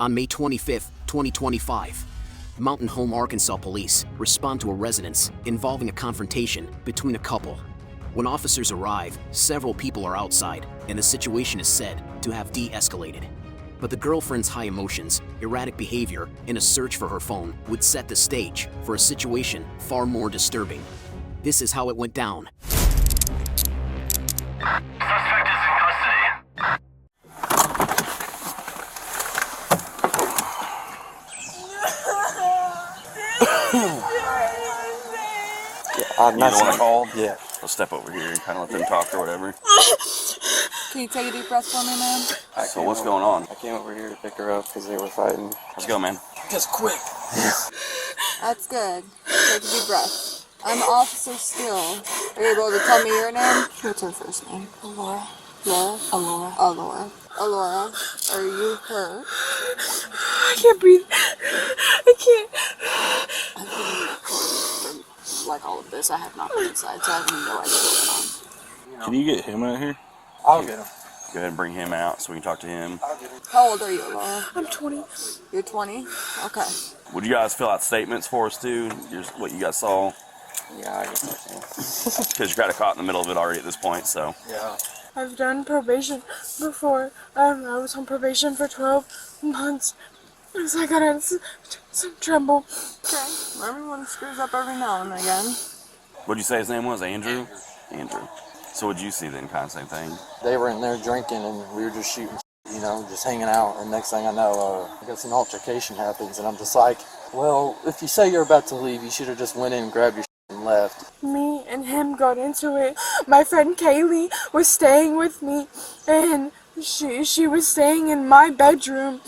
On May 25, 2025, Mountain Home, Arkansas police respond to a residence involving a confrontation between a couple. When officers arrive, several people are outside, and the situation is said to have de-escalated. But the girlfriend's high emotions, erratic behavior, and a search for her phone would set the stage for a situation far more disturbing. This is how it went down. Suspect is in custody. I'm not the one I called? Yeah. I'll step over here and kind of let them talk or whatever. Can you take a deep breath for me, man? So what's going on? I came over here to pick her up because they were fighting. Let's go, man. Just quick. That's good. Take a deep breath. I'm Officer Still. Are you able to tell me your name? What's her first name? Alora. Laura? Alora. Alora. Alora, are you hurt? I can't breathe. I can't. Like all of this, I have not been inside, so I have no idea what's going on. Can you get him out here? I'll get him. Go ahead and bring him out so we can talk to him. How old are you, Laura? I'm 20. You're 20? Okay. Would you guys fill out statements for us too? What you guys saw? Yeah, I guess I can. Because you're kind of caught in the middle of it already at this point, so. Yeah. I've done probation before. I was on probation for 12 months. So I got in some trouble. Okay. Everyone screws up every now and again. What'd you say his name was? Andrew? Andrew. So what'd you see then? Kind of same thing? They were in there drinking and we were just shooting, you know, just hanging out. And next thing I know, I guess an altercation happens. And I'm just like, well, if you say you're about to leave, you should have just went in and grabbed your and left. Me and him got into it. My friend Kaylee was staying with me, and she was staying in my bedroom.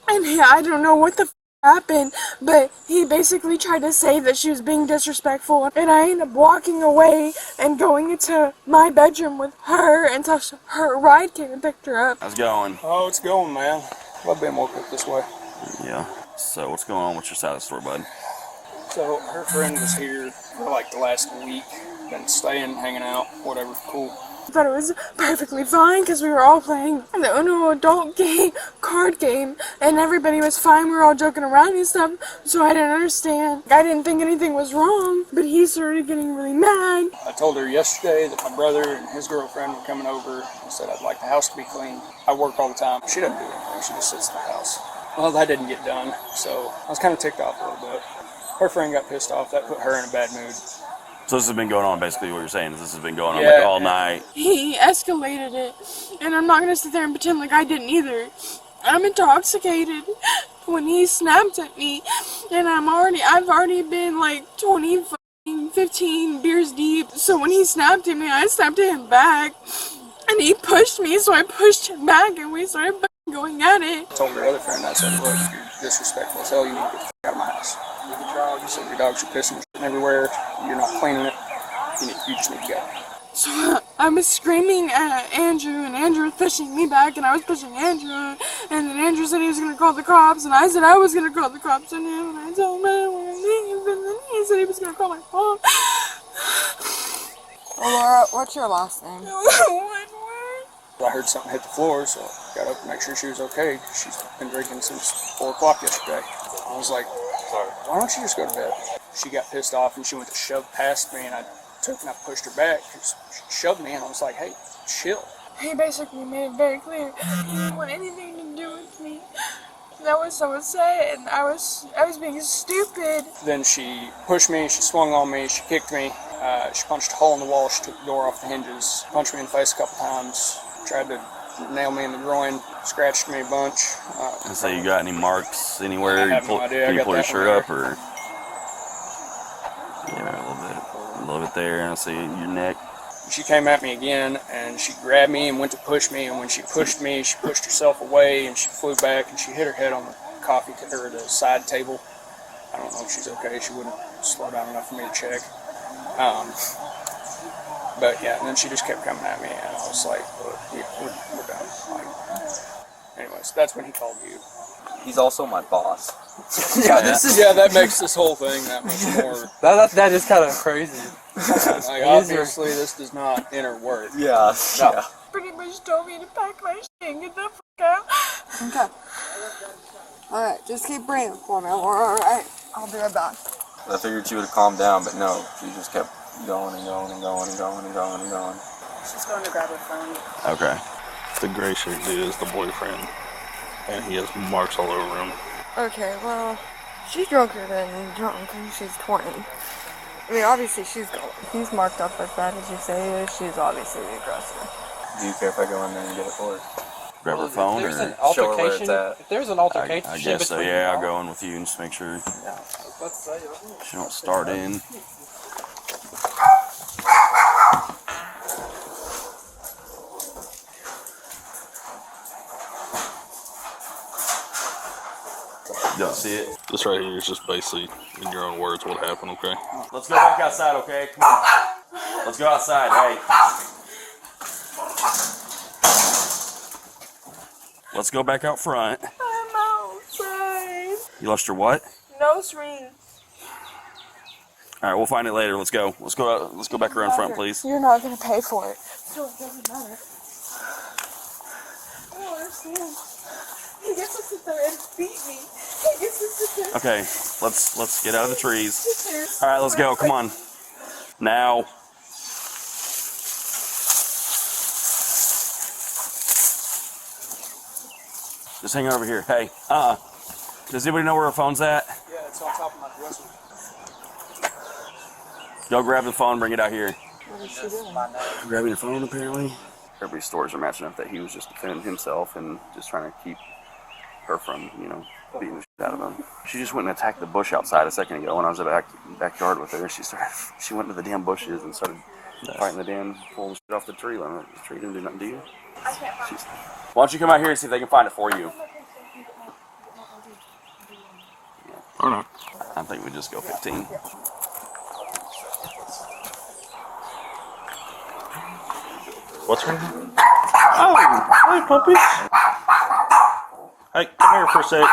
And I don't know what the happened, but he basically tried to say that she was being disrespectful, and I ended up walking away and going into my bedroom with her until her ride came and picked her up. How's it going? Oh, it's going, man. I've been more quick this way. Yeah. So what's going on with your side of the story, bud? So her friend was here for like the last week, been staying, hanging out, whatever, cool. I thought it was perfectly fine because we were all playing the Uno adult game, card game, and everybody was fine. We were all joking around and stuff, so I didn't understand. I didn't think anything was wrong, but he started getting really mad. I told her yesterday that my brother and his girlfriend were coming over and said I'd like the house to be clean. I work all the time. She doesn't do anything. She just sits in the house. Well, that didn't get done, so I was kind of ticked off a little bit. Her friend got pissed off. That put her in a bad mood. So this has been going on, basically what you're saying is this has been going on like all night. He escalated it, and I'm not going to sit there and pretend like I didn't either. I'm intoxicated when he snapped at me, and I've already been like 15 beers deep. So when he snapped at me, I snapped at him back, and he pushed me, so I pushed him back, and we started going at it. I told her other friend, I said, look, you're disrespectful as hell, you need to get the f*** out of my house. You said your dogs are pissing everywhere, you're not cleaning it, you just need to go. So I was screaming at Andrew, and Andrew was pushing me back, and I was pushing Andrew, and then Andrew said he was going to call the cops, and I said I was going to call the cops on him, and I told him I want to leave, and then he said he was going to call my mom. Laura, what's your last name? I heard something hit the floor, so I got up to make sure she was okay. She's been drinking since 4 o'clock yesterday. I was like, why don't you just go to bed? She got pissed off and she went to shove past me, and I took and I pushed her back because she shoved me, and I was like, hey, chill. He basically made it very clear he didn't want anything to do with me. That was so sad, and I was being stupid. Then she pushed me, she swung on me, she kicked me, she punched a hole in the wall, she took the door off the hinges, punched me in the face a couple times, tried to nail me in the groin, scratched me a bunch. And so you got any marks anywhere? I have no idea. Can you I got pull your that shirt one up or? Yeah, a little bit there. I see your neck. She came at me again, and she grabbed me and went to push me, and when she pushed me, she pushed herself away, and she flew back, and she hit her head on the or the side table. I don't know if she's okay. She wouldn't slow down enough for me to check. But yeah, and then she just kept coming at me, and I was like, look, yeah, we're done. Like, anyways, that's when he called you. He's also my boss. Yeah, that makes this whole thing that much more. that is kind of crazy. Like, obviously, this does not enter work. Yeah. No. Yeah. Pretty much told me to pack my shit and get the fuck out. Okay. Alright, just keep breathing for me. Alright, I'll be right back. I figured she would have calmed down, but no, she just kept going and going and going and going and going and going. She's going to grab her phone. Okay. The gray shirt dude is the boyfriend, and he has marks all over him. Okay, well, she's drunker than drunk, and she's 20. I mean, obviously she's going. He's marked up as bad as you say. She's obviously the aggressor. Do you care if I go in there and get it for her? Grab her phone There's an or... Show her where it's altercation. at. If there's an altercation, I guess so, yeah, I'll go in with you and just make sure she don't start in. Don't see it. This right here is just basically, in your own words, what happened, okay? Let's go back outside, okay? Come on. Let's go outside, hey. Let's go back out front. I'm outside. You lost your what? Nose ring. All right, we'll find it later. Let's go. Let's go out. Let's go back around front, please. You're not going to pay for it. So it doesn't matter. I don't understand. He gets to sit there and beat me. He gets to sit there. Okay, let's get out of the trees. All right, let's go. Come on. Now. Just hang over here. Hey, does anybody know where her phone's at? Yeah, it's on top of my dresser. Go grab the phone, bring it out here. What is she doing? Grabbing your phone, apparently. Everybody's stories are matching up that he was just defending himself and just trying to keep her from, beating the shit out of him. She just went and attacked the bush outside a second ago when I was in the backyard with her. She went to the damn bushes and started fighting the damn pulling shit off the tree limit. The tree didn't do nothing to you. Why don't you come out here and see if they can find it for you? Or not. I think we just go 15. What's her name? Oh, hey, puppy. Hey, come here for a sec.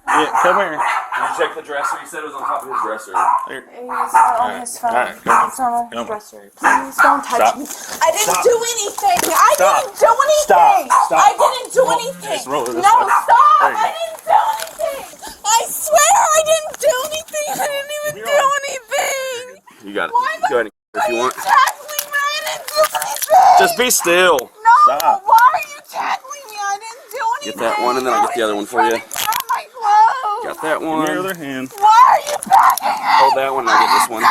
Yeah, come here. Did you check the dresser? You said it was on top of his dresser. Here. He's on his phone. Alright, come It's on on. his dresser. Please don't touch Stop. me. I didn't Stop. do anything. I Stop. didn't do anything. Stop. Stop. I didn't do anything. Just roll it this No, way. stop. There you I go. didn't do anything. I swear I didn't do anything. I didn't even You're do on. anything. You got it. Why Go ahead and if you want. tackling me? I didn't do anything. Just be still. No, Stop. why are you tackling me? I didn't do anything. Get that one and then I'll get the other one for you. Grab my clothes. Got that In your one. other hand. Why are you backing me? Hold that one and I'll get this one.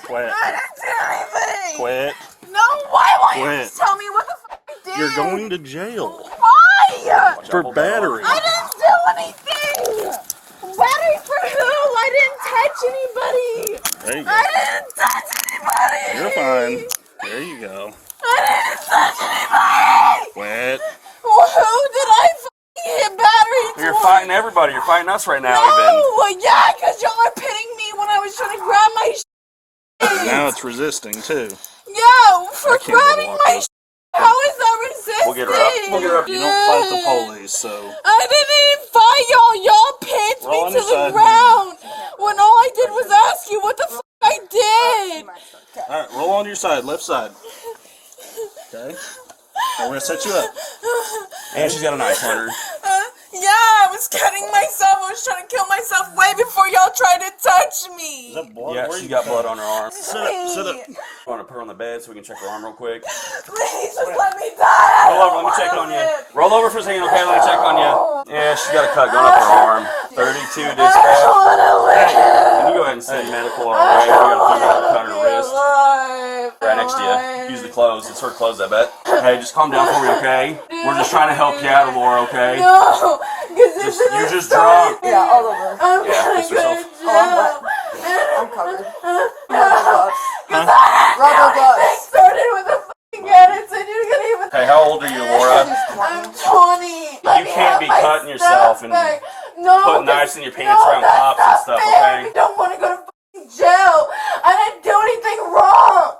Quit. I didn't do anything. Quit. No, why won't you Quit. just tell me what the fuck I did? You're going to jail. Why? For battery. I didn't do anything. Battery for who? I didn't touch anybody. There you I go. didn't touch anybody. You're fine. There you go. I didn't touch anybody. Quit. Well, who did I fucking hit battery to? You're fighting everybody. You're fighting us right now, even. No, yeah, because y'all are pitting me when I was trying to grab my shit. Now it's resisting, too. Yo, for I can't grabbing walk my this. shit. How is that resisting? We'll get her up. We'll get her up. You don't fight the police, so... I didn't even fight y'all. Y'all pinned Roll me on to your the side, ground when all I did was ask you what the fuck I did. Alright, roll on your side, left side. Okay? Now we're gonna set you up. And she's got a knife on her. Yeah, I was cutting myself. I was trying to kill myself way before y'all tried to touch me. Is that blood? Yeah, Where she's you got cut? blood on her arm. Sit up, sit up. I want to put her on the bed so we can check her arm real quick. Please just let me die. Roll over, let me check on you. Roll over for a second, okay? Let me check on you. Yeah, she's got a cut going up her arm. 32 dispatch. Can you go ahead and send medical our way? We gotta find out the cut her wrist. Right next to you. Use the clothes. It's her clothes, I bet. Hey, just calm down for me, okay? We're just trying to help you out, Laura, okay? No, because You're just drunk. Yeah, all over. I'm Yeah, gonna piss go to yourself. jail. I'm covered. Rubber gloves. Because I Rubber gloves. started with a fucking attitude. You're gonna even. Hey, how old are you, Laura? I'm 20. You can't be cutting yourself and putting knives in your pants around cops and stuff, okay? I don't want to go to fucking jail. I didn't do anything wrong.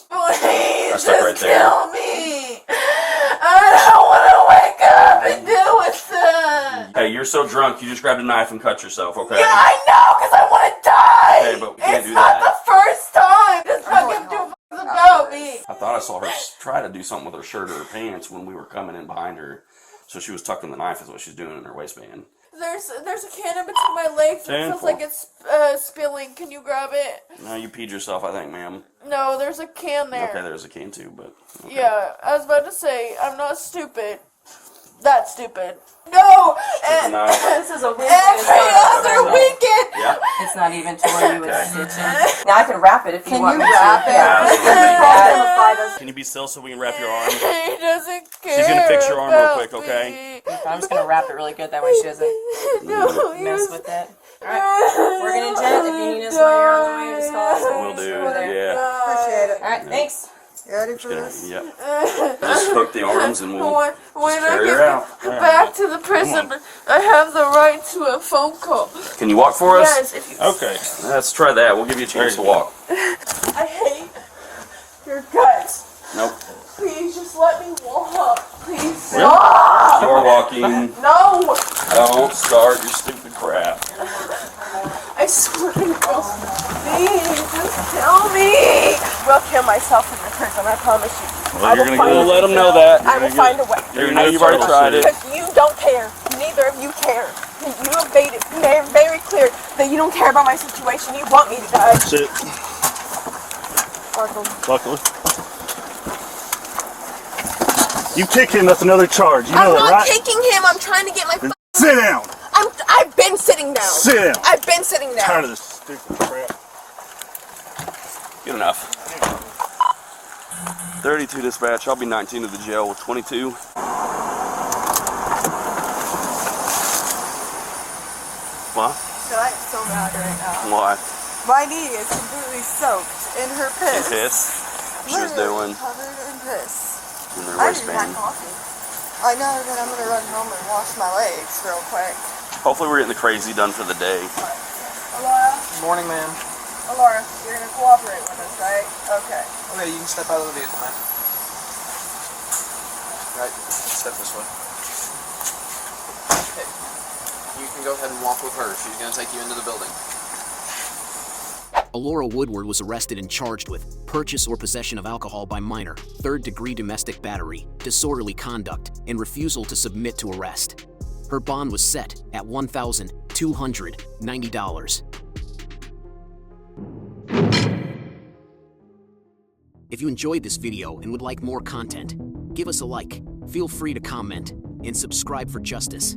Please, That's stuck just right there. kill me. I don't want to wake up and deal with that. Hey, you're so drunk, you just grabbed a knife and cut yourself, okay? Yeah, I know, because I want to die. Hey, but we can't it's do not that. the first time. Just fucking do fucks about me. I thought I saw her try to do something with her shirt or her pants when we were coming in behind her. So she was tucking the knife is what she's doing in her waistband. There's a can in between my legs. It feels like it's spilling. Can you grab it? No, you peed yourself, I think, ma'am. No, there's a can there. Okay, there's a can too, but... Okay. Yeah, I was about to say, I'm not stupid. That's stupid. No! This is a weekend. Every other weekend! Yeah. It's not even to where you would stitch it. Now I can wrap it if you Can want you me to. wrap it? Yeah. Can you be still so we can wrap your arm? He doesn't care. She's gonna fix your arm real about quick, okay? me. I'm just gonna wrap it really good, that way she doesn't No, he mess was... with it. Alright, we're gonna jet. If you need us while you're on the way, just call us. We'll do, yeah. Appreciate it. Alright, thanks. You ready for this? Yep. Just hook the arms and we'll When I carry her get out. back to the prison, I have the right to a phone call. Can you walk for us? Yes, if you... Okay. Let's try that. We'll give you a chance to walk. I hate your guts. Nope. Please just let me walk. Please stop. You're walking. No. Don't start your stupid crap. I swear to God. Please, just kill me. We'll kill myself in the prison, I promise you. Well, you're gonna We'll let them know that. I will find a way. You've already tried it. Because you don't care. Neither of you care. You have made it very clear that you don't care about my situation. You want me to die. Sit. Buckle. You kick him, that's another charge. You know I'm that, not right? kicking him. I'm trying to get my... Sit down. I've been sitting down. Sit down. I've been sitting down. Tired of this stupid crap. Good enough. 32 dispatch. I'll be 19 to the jail with 22. What? So I'm so mad right now. Why? My knee is completely soaked in her piss. Piss. She was Literally doing covered in piss. in her I didn't have waistband. coffee. I know that I'm gonna run home and wash my legs real quick. Hopefully we're getting the crazy done for the day. Alora, Morning, ma'am. Alora, you're gonna cooperate with us, right? Okay. Okay, you can step out of the vehicle, ma'am. Right, step this way. Okay. You can go ahead and walk with her. She's gonna take you into the building. Alora Woodward was arrested and charged with purchase or possession of alcohol by minor, third-degree domestic battery, disorderly conduct, and refusal to submit to arrest. Her bond was set at $1,290. If you enjoyed this video and would like more content, give us a like, feel free to comment, and subscribe for justice.